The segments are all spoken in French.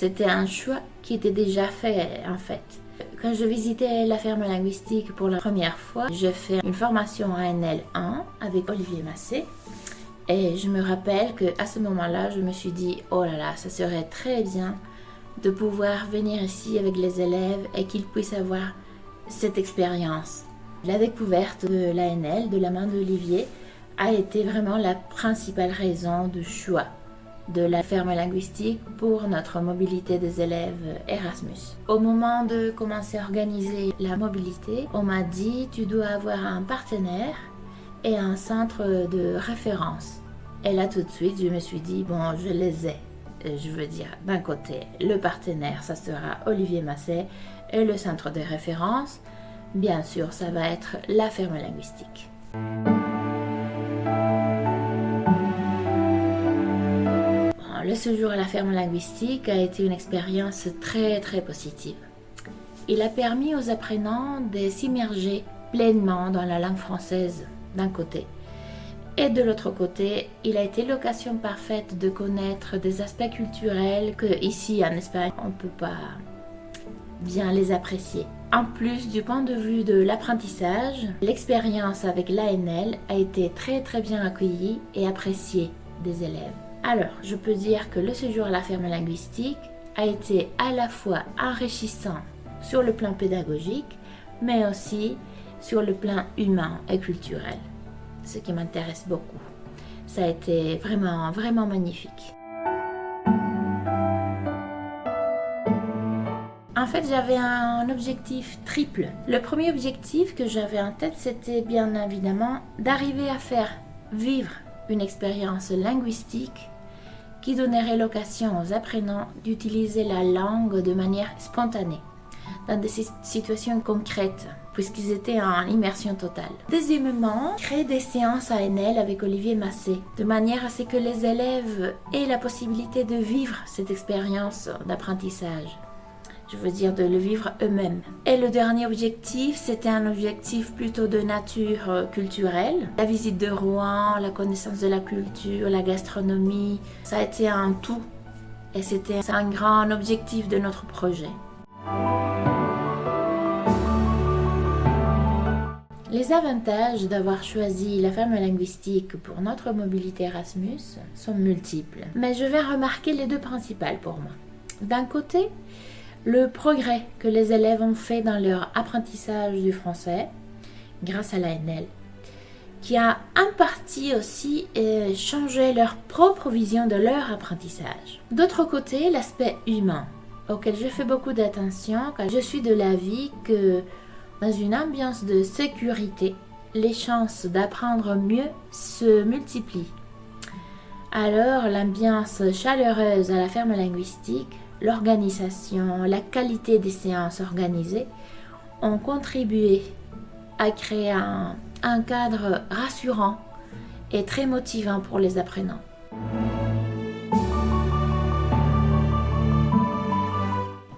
c'était un choix qui était déjà fait en fait. Quand je visitais la ferme linguistique pour la première fois, j'ai fait une formation ANL 1 avec Olivier Massé. Et je me rappelle qu'à ce moment-là, je me suis dit, oh là là, ça serait très bien de pouvoir venir ici avec les élèves et qu'ils puissent avoir cette expérience. La découverte de l'ANL, de la main d'Olivier, a été vraiment la principale raison du choix de la ferme linguistique pour notre mobilité des élèves Erasmus. Au moment de commencer à organiser la mobilité, on m'a dit tu dois avoir un partenaire et un centre de référence. Et là tout de suite je me suis dit bon, je les ai. Je veux dire, d'un côté, le partenaire, ça sera Olivier Massé, et le centre de référence, bien sûr, ça va être la ferme linguistique. Le séjour à la ferme linguistique a été une expérience très très positive. Il a permis aux apprenants de s'immerger pleinement dans la langue française d'un côté. Et de l'autre côté, il a été l'occasion parfaite de connaître des aspects culturels que ici en Espagne, on ne peut pas bien les apprécier. En plus, du point de vue de l'apprentissage, l'expérience avec l'ANL a été très très bien accueillie et appréciée des élèves. Alors, je peux dire que le séjour à la ferme linguistique a été à la fois enrichissant sur le plan pédagogique, mais aussi sur le plan humain et culturel, ce qui m'intéresse beaucoup. Ça a été vraiment, vraiment magnifique. En fait, j'avais un objectif triple. Le premier objectif que j'avais en tête, c'était bien évidemment d'arriver à faire vivre une expérience linguistique qui donnerait l'occasion aux apprenants d'utiliser la langue de manière spontanée, dans des situations concrètes, puisqu'ils étaient en immersion totale. Deuxièmement, créer des séances ANL avec Olivier Massé, de manière à ce que les élèves aient la possibilité de vivre cette expérience d'apprentissage. Je veux dire de le vivre eux-mêmes. Et le dernier objectif, c'était un objectif plutôt de nature culturelle. La visite de Rouen, la connaissance de la culture, la gastronomie, ça a été un tout. Et c'était un grand objectif de notre projet. Les avantages d'avoir choisi la ferme linguistique pour notre mobilité Erasmus sont multiples. Mais je vais remarquer les deux principales pour moi. D'un côté, le progrès que les élèves ont fait dans leur apprentissage du français grâce à l'ANL, qui a en partie aussi changé leur propre vision de leur apprentissage. D'autre côté, l'aspect humain, auquel je fais beaucoup d'attention car je suis de l'avis que dans une ambiance de sécurité, les chances d'apprendre mieux se multiplient. Alors, l'ambiance chaleureuse à la ferme linguistique, l'organisation, la qualité des séances organisées ont contribué à créer un cadre rassurant et très motivant pour les apprenants.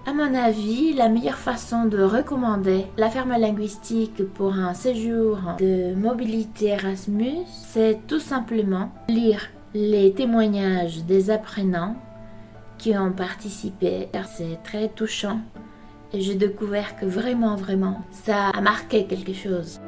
À mon avis, la meilleure façon de recommander la ferme linguistique pour un séjour de mobilité Erasmus, c'est tout simplement lire les témoignages des apprenants qui ont participé, car c'est très touchant et j'ai découvert que vraiment, ça a marqué quelque chose.